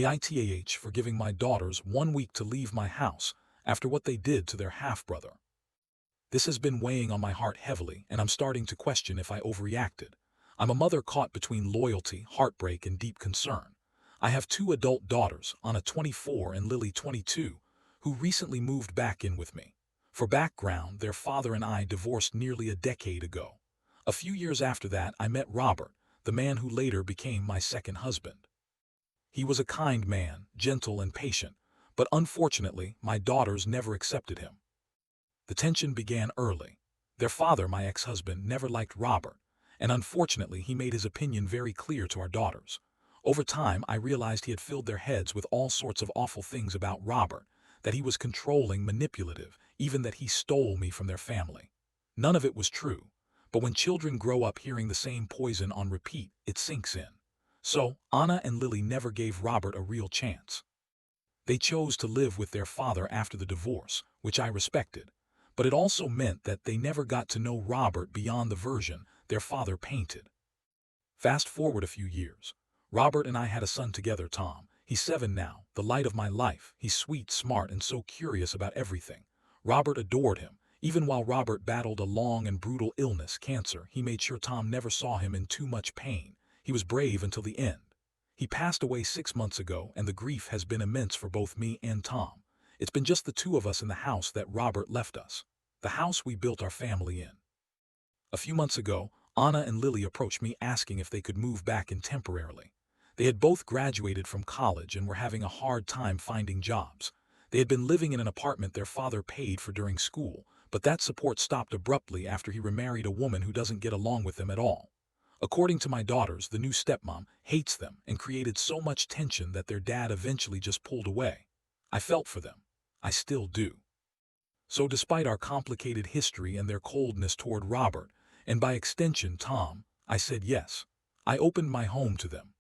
AITAH for giving my daughters 1 week to leave my house after what they did to their half-brother. This has been weighing on my heart heavily, and I'm starting to question if I overreacted. I'm a mother caught between loyalty, heartbreak, and deep concern. I have 2 adult daughters, Anna 24 and Lily 22, who recently moved back in with me. For background, their father and I divorced nearly a decade ago. A few years after that, I met Robert, the man who later became my second husband. He was a kind man, gentle and patient, but unfortunately, my daughters never accepted him. The tension began early. Their father, my ex-husband, never liked Robert, and unfortunately, he made his opinion very clear to our daughters. Over time, I realized he had filled their heads with all sorts of awful things about Robert, that he was controlling, manipulative, even that he stole me from their family. None of it was true, but when children grow up hearing the same poison on repeat, it sinks in. So, Anna and Lily never gave Robert a real chance. They chose to live with their father after the divorce, which I respected, but it also meant that they never got to know Robert beyond the version their father painted. Fast forward a few years. Robert and I had a son together, Tom. He's 7 now, the light of my life. He's sweet, smart, and so curious about everything. Robert adored him. Even while Robert battled a long and brutal illness, cancer, he made sure Tom never saw him in too much pain. He was brave until the end. He passed away 6 months ago, and the grief has been immense for both me and Tom. It's been just the 2 of us in the house that Robert left us, the house we built our family in. A few months ago, Anna and Lily approached me asking if they could move back in temporarily. They had both graduated from college and were having a hard time finding jobs. They had been living in an apartment their father paid for during school, but that support stopped abruptly after he remarried a woman who doesn't get along with them at all. According to my daughters, the new stepmom hates them and created so much tension that their dad eventually just pulled away. I felt for them. I still do. So despite our complicated history and their coldness toward Robert, and by extension Tom, I said yes. I opened my home to them.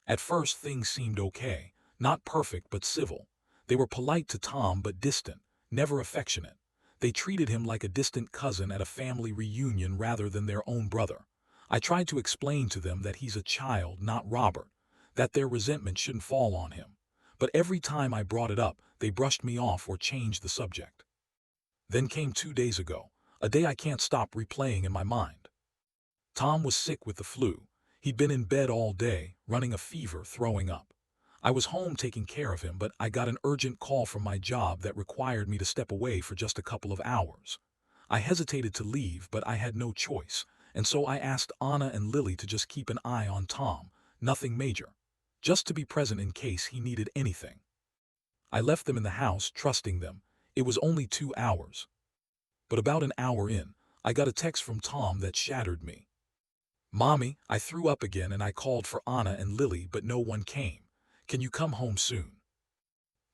At first things seemed okay, not perfect but civil. They were polite to Tom but distant, never affectionate. They treated him like a distant cousin at a family reunion rather than their own brother. I tried to explain to them that he's a child, not Robert, that their resentment shouldn't fall on him. But every time I brought it up, they brushed me off or changed the subject. Then came 2 days ago, a day I can't stop replaying in my mind. Tom was sick with the flu. He'd been in bed all day, running a fever, throwing up. I was home taking care of him, but I got an urgent call from my job that required me to step away for just a couple of hours. I hesitated to leave, but I had no choice, and so I asked Anna and Lily to just keep an eye on Tom, nothing major, just to be present in case he needed anything. I left them in the house, trusting them. It was only 2 hours. But about an hour in, I got a text from Tom that shattered me. "Mommy, I threw up again and I called for Anna and Lily, but no one came. Can you come home soon?"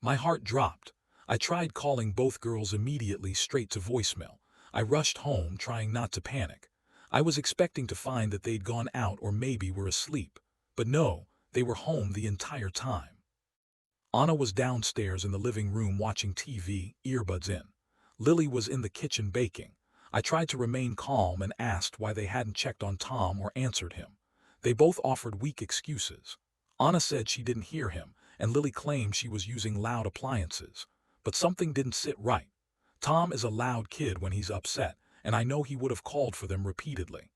My heart dropped. I tried calling both girls immediately straight to voicemail. I rushed home, trying not to panic. I was expecting to find that they'd gone out or maybe were asleep. But no, they were home the entire time. Anna was downstairs in the living room watching TV, earbuds in. Lily was in the kitchen baking. I tried to remain calm and asked why they hadn't checked on Tom or answered him. They both offered weak excuses. Anna said she didn't hear him, and Lily claimed she was using loud appliances. But something didn't sit right. Tom is a loud kid when he's upset, and I know he would have called for them repeatedly.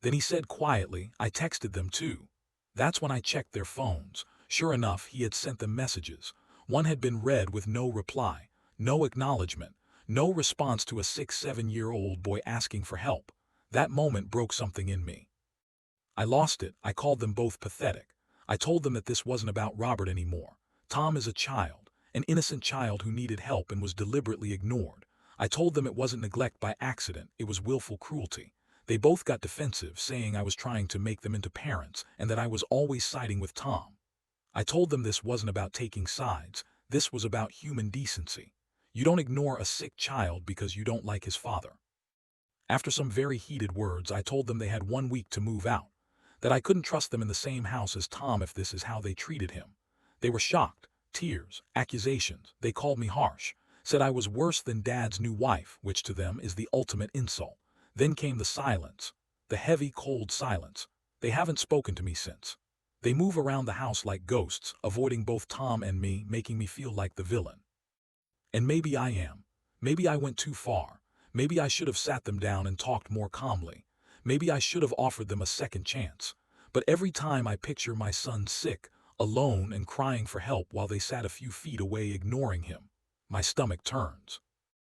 Then he said quietly, "I texted them too." That's when I checked their phones. Sure enough, he had sent them messages. One had been read with no reply, no acknowledgement, no response to a 6-7-year-old boy asking for help. That moment broke something in me. I lost it. I called them both pathetic. I told them that this wasn't about Robert anymore. Tom is a child, an innocent child who needed help and was deliberately ignored. I told them it wasn't neglect by accident, it was willful cruelty. They both got defensive, saying I was trying to make them into parents and that I was always siding with Tom. I told them this wasn't about taking sides, this was about human decency. You don't ignore a sick child because you don't like his father. After some very heated words, I told them they had 1 week to move out, that I couldn't trust them in the same house as Tom if this is how they treated him. They were shocked, tears, accusations. They called me harsh, said I was worse than Dad's new wife, which to them is the ultimate insult. Then came the silence, the heavy, cold silence. They haven't spoken to me since. They move around the house like ghosts, avoiding both Tom and me, making me feel like the villain. And maybe I am. Maybe I went too far. Maybe I should have sat them down and talked more calmly. Maybe I should have offered them a second chance. But every time I picture my son sick, alone and crying for help while they sat a few feet away ignoring him, my stomach turns.